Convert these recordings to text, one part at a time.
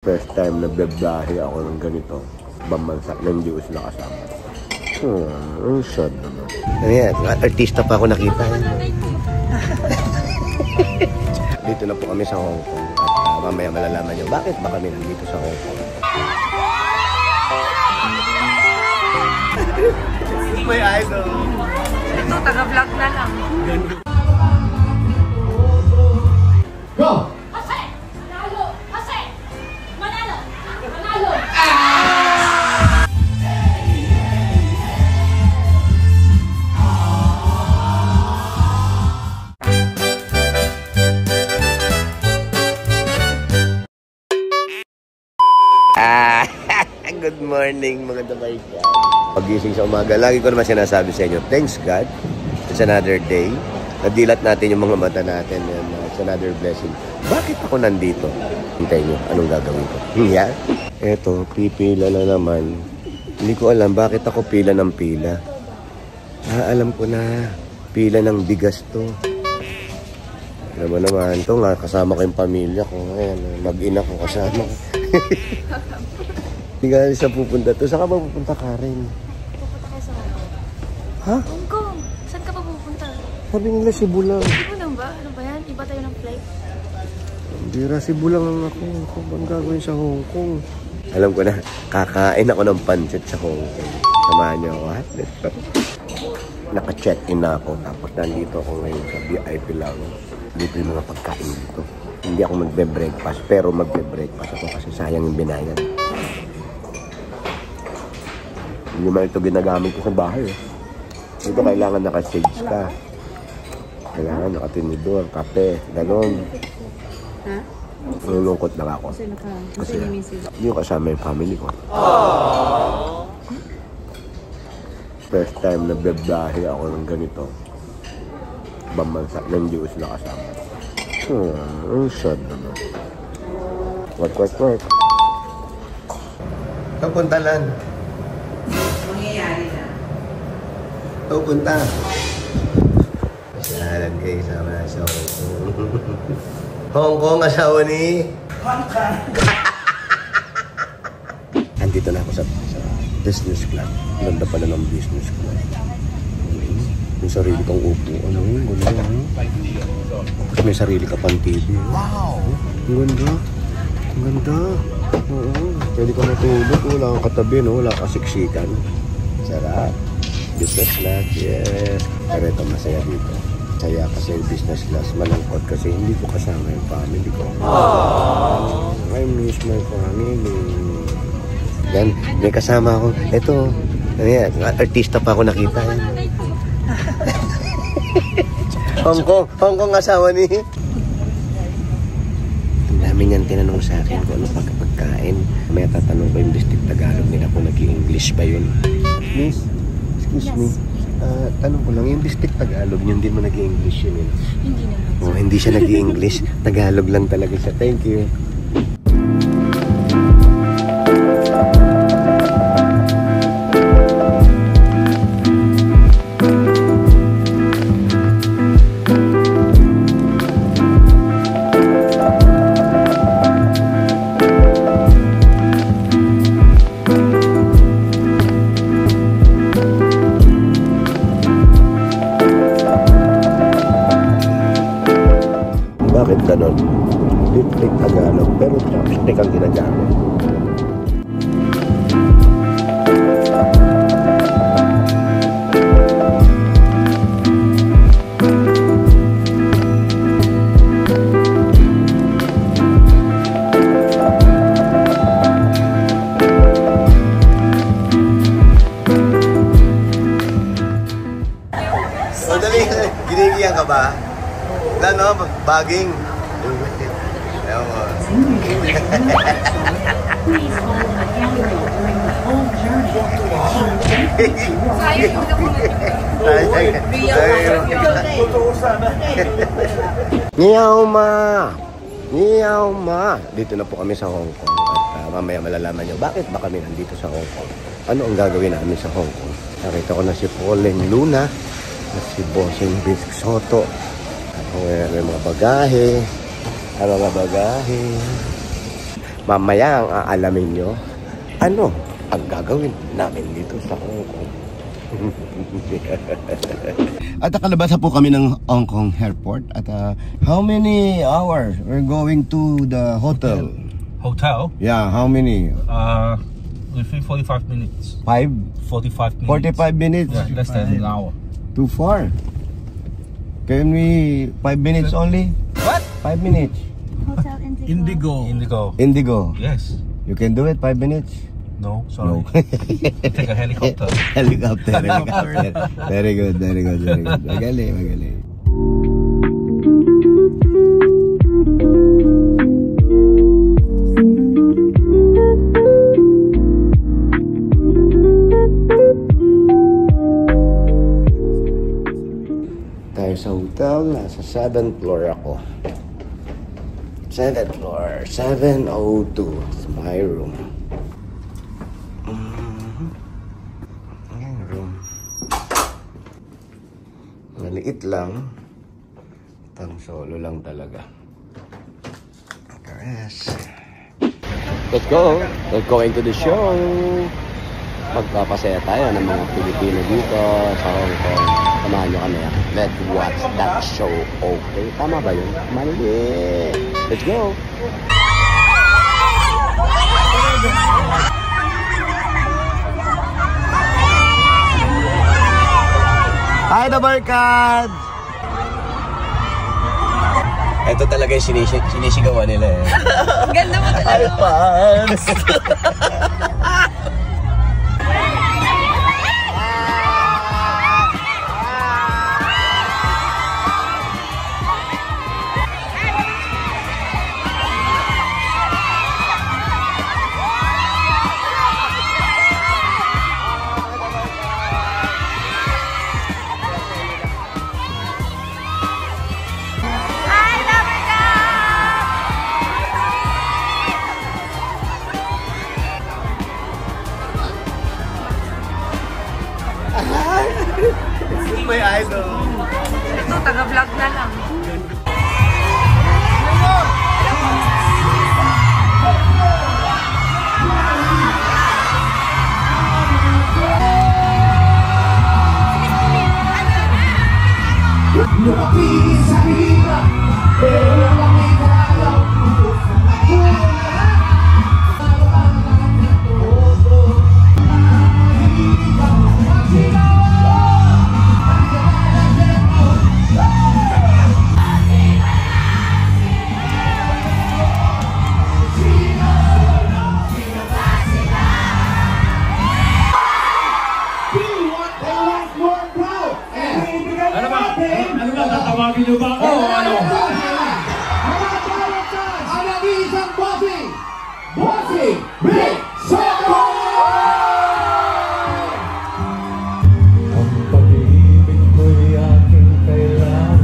First time nagbabiyahe ako ng ganito. Bambansa na hindi ko sila kasama. Ang sad naman. Ayan, artista pa ako nakita. Dito na po kami sa Hong Kong. At mamaya malalaman nyo bakit ba kami nandito sa Hong Kong. May idol. Ito, taga-vlog na lang. Go! Good morning mga dabaykan. Pagising sa umaga, lagi ko naman sinasabi sa inyo, thanks God, it's another day. Nadilat natin yung mga mata natin and it's another blessing. Bakit ako nandito? Hintayin nyo, anong gagawin ko? Yeah. Eto, pipila na naman. Hindi ko alam bakit ako pila ng pila. Alam ko na, pila ng bigas to. Alam mo naman, ito nga, kasama ko yung pamilya ko. Ayan, mag-ina ko kasama ko. Hindi ka sa pupunta to. Saan ka ba pupunta, Karen? Pupunta kayo sa Hong Kong. Ha? Hong Kong? Saan ka pa pupunta? Sabi nila Cebu lang. Cebu lang ba? Ano ba yan? Iba tayo ng flight? Hindi ra, Cebu lang ang ako. Kung bang gagawin sa Hong Kong. Alam ko na, kakain ako ng pancit sa Hong Kong. Samahan niyo ako, ha? Naka-check-in na ako. Tapos nandito ako ngayon sa VIP lang. Libre mga pagkain dito. Hindi ako magbe-breakfast. Pero magbe-breakfast ako kasi sayang yung binayad. Hindi man ito ginagamit ko sa bahay. Ito kailangan naka-stage ka. Kailangan nakatinidor, kape, gano'n. Ha? Nalulungkot lang ako. Kasi hindi ko kasama yung family ko. First time nagbabiyahe ako ng ganito. Bambansa na hindi ko sila kasama. Ang sad naman. Work. Kapunta lang. Mangyayari na. Pupunta. Masalan kayo sama na sa Hong Kong. Hong Kong, asawa ni... Andito na ako sa business club. Ganda pala ng business club. May sarili kang upo. Ano yun? Ganda. Tapos may sarili ka pang TV. Wow! Ang ganda. Ang ganda. Oo. Pwede ka matulog. Wala kang katabi, no? Wala kang siksikan. Sarap. Business class, yes. Pero ito masaya dito. Masaya kasi yung business class. Malangkot kasi hindi ko kasama yung family ko. I miss my family. Yan, may kasama ako. Ito, ayan, artista pa ako nakita. Hong Kong asawa ni... Ang dami niyang tinanong sa akin kung ano pagkain. May tatanong ko yung district Tagalog nila kung nag-i-English ba yun. Miss, excuse me. Tanong ko lang, yung district Tagalog, yun din mo nag-i-English yun. Hindi naman. Oh, hindi siya nag-i-English. Tagalog lang talaga siya. Thank you. Bakit ganon? District Tagalog, pero chopstick ang ginagamit. O dali, ginigiyan ka ba? Ano, baging. Ewan mo. Niyaw ma. Dito na po kami sa Hong Kong. At mamaya malalaman nyo bakit ba kami nandito sa Hong Kong. Ano ang gagawin namin sa Hong Kong. Nakita ko na si Pauline Luna at si Bossing Vic Soto. May mga bagahe. Mga bagahe. mamaya ang aalamin nyo, ano ang gagawin namin dito sa Hong Kong. At nakalabas po kami ng Hong Kong airport. At how many hours we're going to the hotel? Hotel? Yeah, how many? Within 45 minutes. 45 45 minutes. minutes? Yeah, less than an hour. Too far. Can we 5 minutes only? What? 5 minutes. Hotel Indigo. Indigo. Yes. Yes. You can do it 5 minutes? No, sorry. Take a helicopter. Helicopter. Very good. Magaling. Tayo sa hotel, nasa 7th floor ako. 7th floor, 702. It's my room. Ayan, room. Maliit lang. Pang solo lang talaga. Yes. Let's go. We're going to the show. Magpapasaya tayo ng mga Pilipino dito sa Hong Kong. Samahan nyo kami. Let's watch that show. Okay, tama ba yun? Mali. Let's go. Hi, the Barkad! Ito talaga yung sinisigawan nila eh. Ang ganda mo talaga. Hi, fans! My idol. Ito, taga-vlog na lang. Tatawagin niyo ba ako? Ano? Ang nag-iisang bossing, Rick Soto! Ang pag-ibig ko'y aking kailangan,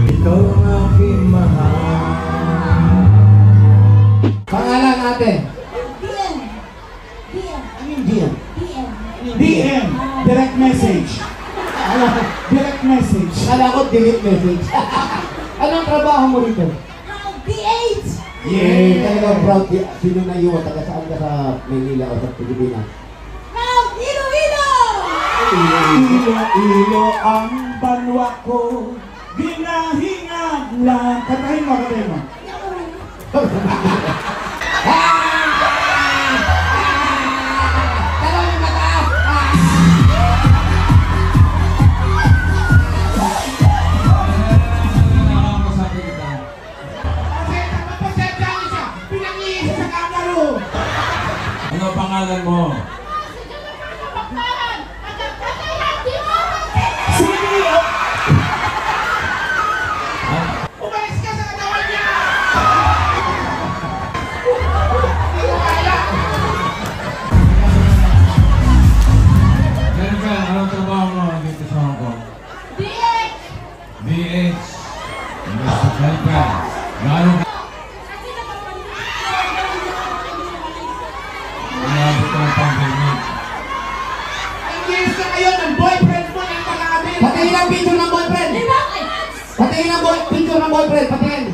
ikaw ang aking mahal. Pangalan natin? DM. Direct message. Direct message. Kala ko delete message. Anong trabaho mo rito? DH! Yeah! Talagang proud. Sino na iwan? Taga saan ka sa Maynila o sa Pilipinas? Proud! Iloilo! Iloilo ang banwa ko. Ginahingag lang. Katahin mo. Ano pangalan mo? Umalis ka sa katawan niya! Jennifer, anong trabaho mo dito sa Hong Kong? DH! DH. Mr. Jennifer, gaano ka? Inabot ka ng pandemic. Engage na kayo ng boyfriend mo ng pag-aamin! Patayin ang picture ng boyfriend! Patayin ang picture ng boyfriend! Patayin!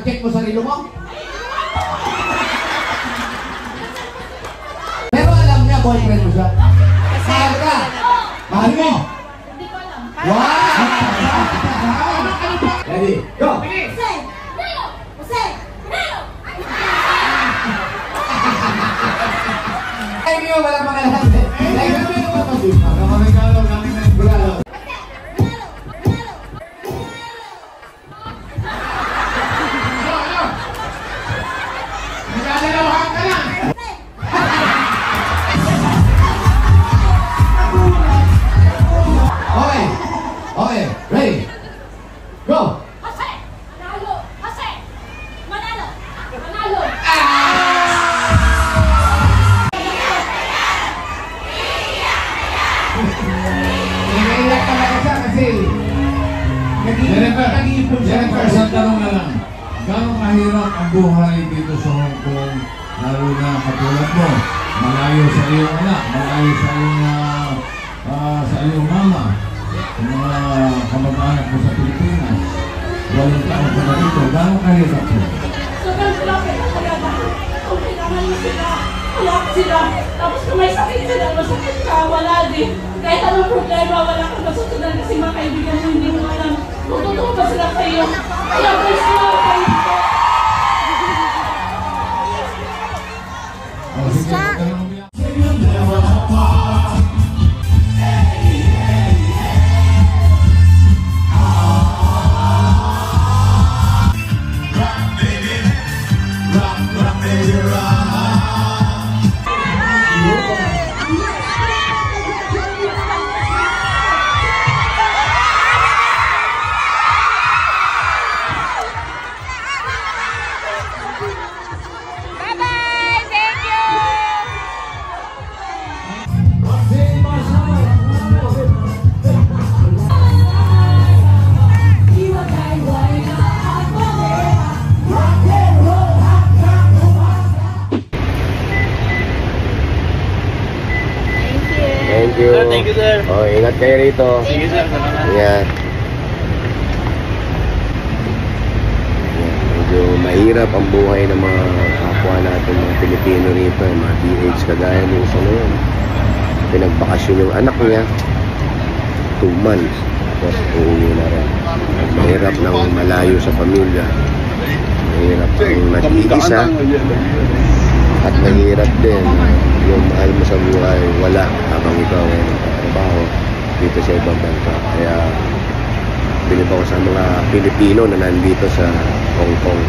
check mo sarili mo? Pero alam niya, boyfriend mo siya. Mahal ka. Mahal mo. Hindi ko alam. Wow! Ready, go! Jose! Nino! Jose! Nino! Ay, niyo, walang mga lahat. Ay, kami yung mga pag-ibig. Regalo galing ng Bravo. Nagdadalawahan ka lang. Okay. Okay. Ready. Go. Jose! Manalo! Jose! Manalo! Manalo! Nag-iiyak talaga siya kasi nag-iipon siya. Jennifer, isang tanong na lang. Gano'ng kahirap ang buhay dito sa Hong Kong, lalo na katulad mo, malayo sa iyong anak, malayo sa iyong mama, sa mga kamag-anak mo sa Pilipinas, 8 taon ka na dito, gano'ng kahirap mo? Sobrang grabe na talaga. Kung kailangan mo sila, wala sila. Tapos kung may sakit sila, masakit ka, wala din. Kahit anong problema, wala kang masusunod kasi mga kaibigan mo hindi mo alam. Tutulong ba sila sa iyo? Kaya please mo, kayo po. O, sige, huwag ka lang umiyak. Bye-bye! Thank you! Thank you. Sir, thank you, sir. Oh, ingat kayo rito. Sige sir, salamat. Ingat. Medyo mahirap ang buhay ng mga kapwa natin, mga Pilipino rito, yung mga DH kagaya ng isa na yun. Pinagbakasyon yung anak niya, 2 months, tapos uuwi na rin. Mahirap nang malayo sa pamilya. Mahirap ang nag-iisa. At mahirap din yung mahal mo sa buhay, wala habang ikaw ay nagtatrabaho dito sa ibang bansa. Kaya bilib ako sa mga Pilipino na nandito sa Hong Kong.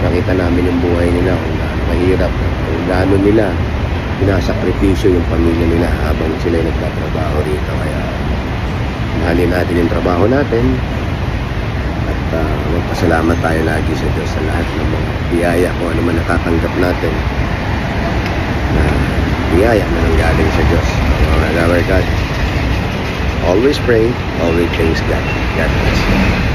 Nakita namin yung buhay nila, kung gaano mahirap, kung gaano nila pinasakripisyo yung pamilya nila habang sila nagtatrabaho rito. Kaya mahalin natin yung trabaho natin at magpasalamat tayo lagi sa Diyos sa lahat ng mga biyaya kung ano man natatanggap natin na biyaya na nanggaling sa Diyos. Mga God, always pray, always thanks God. God bless you.